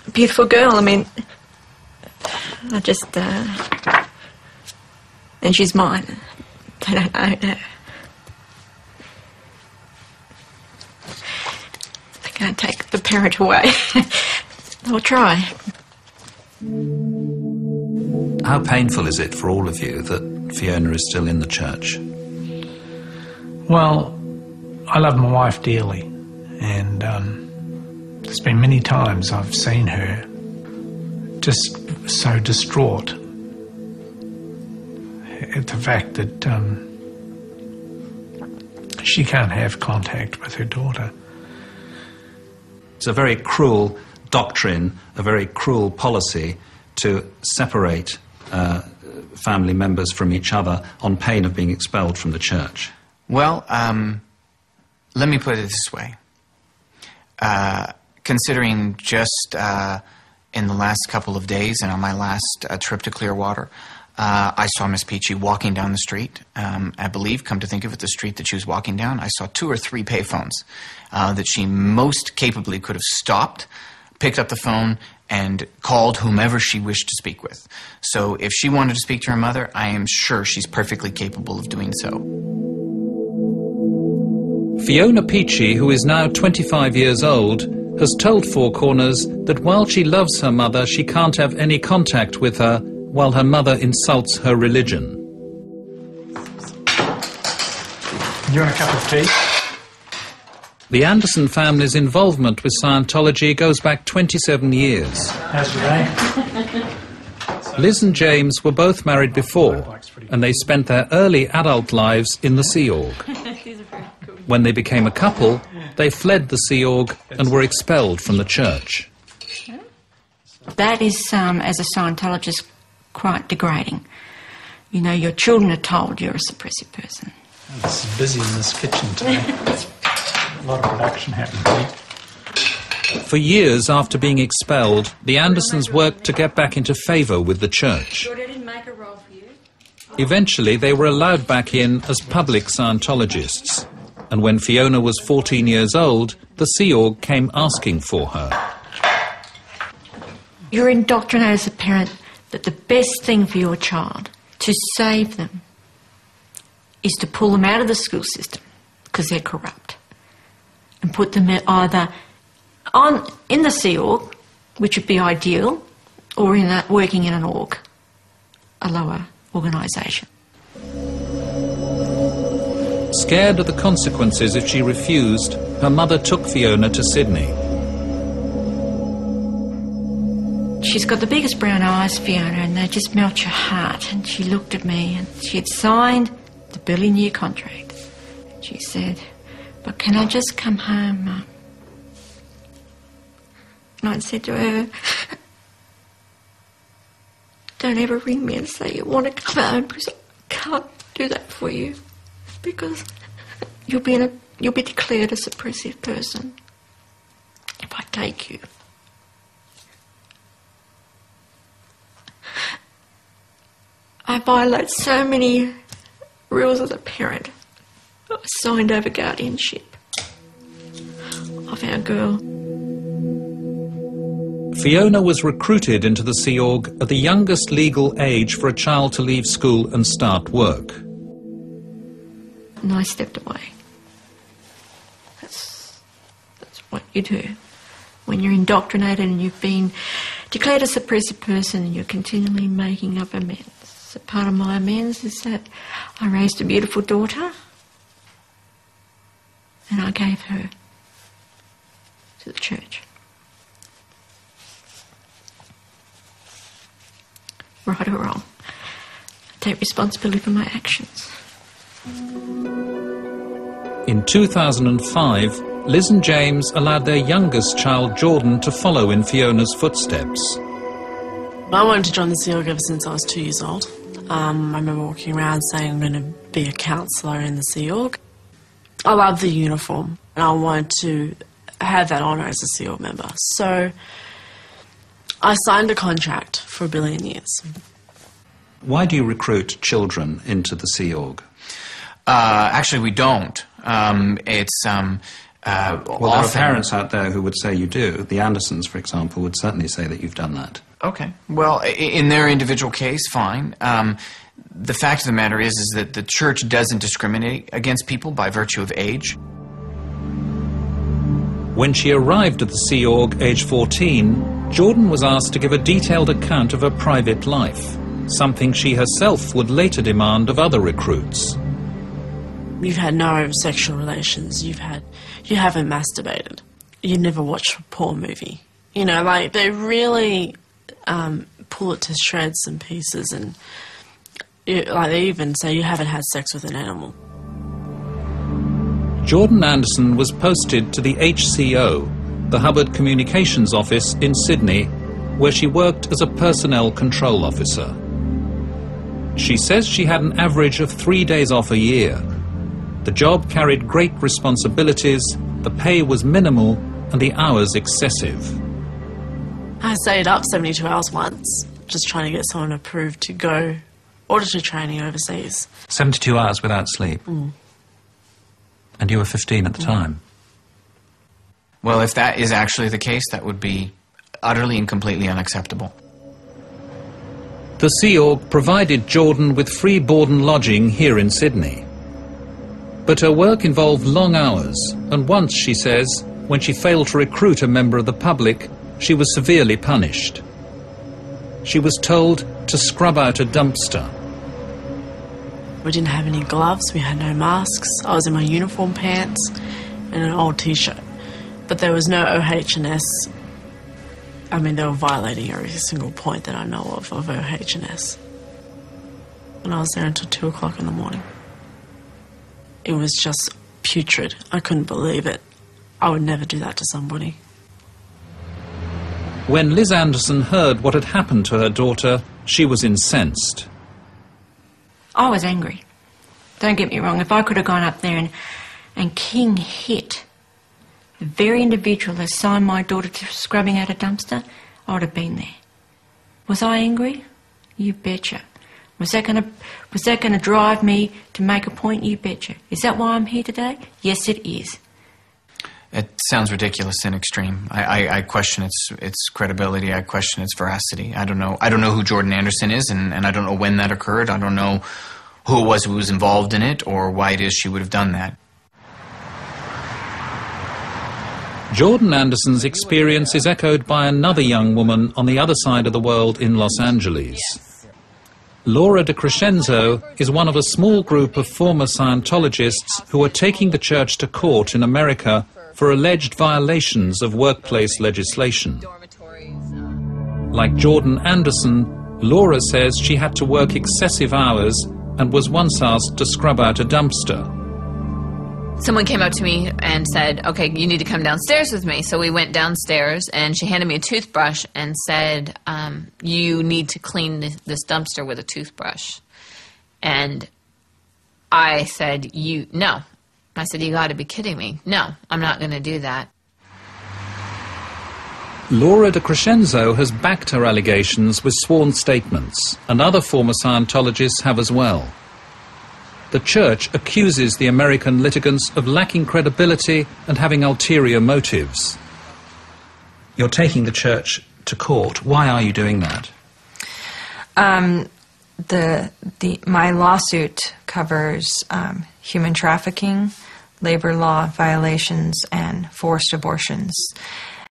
beautiful girl. I mean, I just... and she's mine. They don't own her. They can't take the parent away. They'll try. How painful is it for all of you that Fiona is still in the church? Well, I love my wife dearly, and there's been many times I've seen her just so distraught at the fact that she can't have contact with her daughter. It's a very cruel doctrine, a very cruel policy to separate family members from each other on pain of being expelled from the church. Well, let me put it this way. Considering just in the last couple of days and on my last trip to Clearwater, I saw Miss Peachy walking down the street. I believe, come to think of it, the street that she was walking down, I saw 2 or 3 payphones that she most capably could have stopped, picked up the phone, and called whomever she wished to speak with. So if she wanted to speak to her mother, I am sure she's perfectly capable of doing so. Fiona Peachy, who is now 25 years old, has told Four Corners that while she loves her mother, she can't have any contact with her while her mother insults her religion. You want a cup of tea? The Anderson family's involvement with Scientology goes back 27 years. How's your day? Liz and James were both married before, and they spent their early adult lives in the Sea Org. When they became a couple, they fled the Sea Org and were expelled from the church. That is, as a Scientologist, quite degrading. You know, your children are told you're a suppressive person. It's busy in this kitchen today. A lot of production happening. For years after being expelled, the Andersons worked to get back into favour with the church. Eventually, they were allowed back in as public Scientologists. And when Fiona was 14 years old, the Sea Org came asking for her. You're indoctrinated as a parent that the best thing for your child, to save them, is to pull them out of the school system because they're corrupt and put them either in the Sea Org, which would be ideal, or working in an org, a lower organisation. Scared of the consequences if she refused, her mother took Fiona to Sydney. She's got the biggest brown eyes, Fiona, and they just melt your heart. And she looked at me, and she had signed the billion-year contract. She said, "But can I just come home, Mum?" And I said to her, "Don't ever ring me and say you want to come home, because I can't do that for you, because you'll be declared a suppressive person if I take you." I violate so many rules as a parent. I signed over guardianship of our girl. Fiona was recruited into the Sea Org at the youngest legal age for a child to leave school and start work. And I stepped away. That's what you do. When you're indoctrinated and you've been declared a suppressive person and you're continually making up amends. So part of my amends is that I raised a beautiful daughter and I gave her to the church. Right or wrong, I take responsibility for my actions. In 2005, Liz and James allowed their youngest child, Jordan, to follow in Fiona's footsteps. I wanted to join the Sea Org ever since I was 2 years old. I remember walking around saying I'm going to be a counsellor in the Sea Org. I love the uniform and I wanted to have that honour as a Sea Org member. So I signed a contract for 1 billion years. Why do you recruit children into the Sea Org? Actually, we don't. Well, there are parents out there who would say you do. The Andersons, for example, would certainly say that you've done that. Okay. Well, in their individual case, fine. The fact of the matter is that the church doesn't discriminate against people by virtue of age. When she arrived at the Sea Org, age 14, Jordan was asked to give a detailed account of her private life, something she herself would later demand of other recruits. You've had no sexual relations, you haven't masturbated, you never watched a porn movie. You know, like, they really pull it to shreds and pieces, and like, they even say you haven't had sex with an animal. Jordan Anderson was posted to the HCO, the Hubbard Communications Office in Sydney, where she worked as a personnel control officer. She says she had an average of 3 days off a year. The job carried great responsibilities, the pay was minimal, and the hours excessive. I stayed up 72 hours once, just trying to get someone approved to go auditor training overseas. 72 hours without sleep? Mm. And you were 15 at the time? Well, if that is actually the case, that would be utterly and completely unacceptable. The Sea Org provided Jordan with free board and lodging here in Sydney. But her work involved long hours, and once, she says, when she failed to recruit a member of the public, she was severely punished. She was told to scrub out a dumpster. We didn't have any gloves, we had no masks. I was in my uniform pants and an old t-shirt. But there was no OH&S. I mean, they were violating every single point that I know of OH&S. And I was there until 2 o'clock in the morning. It was just putrid. I couldn't believe it. I would never do that to somebody. When Liz Anderson heard what had happened to her daughter, she was incensed. I was angry. Don't get me wrong. If I could have gone up there and king hit the very individual that signed my daughter to scrubbing out a dumpster, I would have been there. Was I angry? You betcha. Was that going to drive me to make a point? You betcha. Is that why I'm here today? Yes, it is. It sounds ridiculous and extreme. I question its credibility. I question its veracity. I don't know who Jordan Anderson is, and I don't know when that occurred. I don't know who it was who was involved in it or why it is she would have done that. Jordan Anderson's experience is echoed by another young woman on the other side of the world in Los Angeles. Laura DeCrescenzo is one of a small group of former Scientologists who are taking the church to court in America for alleged violations of workplace legislation. Like Jordan Anderson, Laura says she had to work excessive hours and was once asked to scrub out a dumpster. Someone came up to me and said, okay, you need to come downstairs with me. So we went downstairs, and she handed me a toothbrush and said, you need to clean this dumpster with a toothbrush. And I said, no. I said, you got to be kidding me. No, I'm not going to do that. Laura DeCrescenzo has backed her allegations with sworn statements, and other former Scientologists have as well. The church accuses the American litigants of lacking credibility and having ulterior motives. You're taking the church to court. Why are you doing that? My lawsuit covers human trafficking, labor law violations, and forced abortions.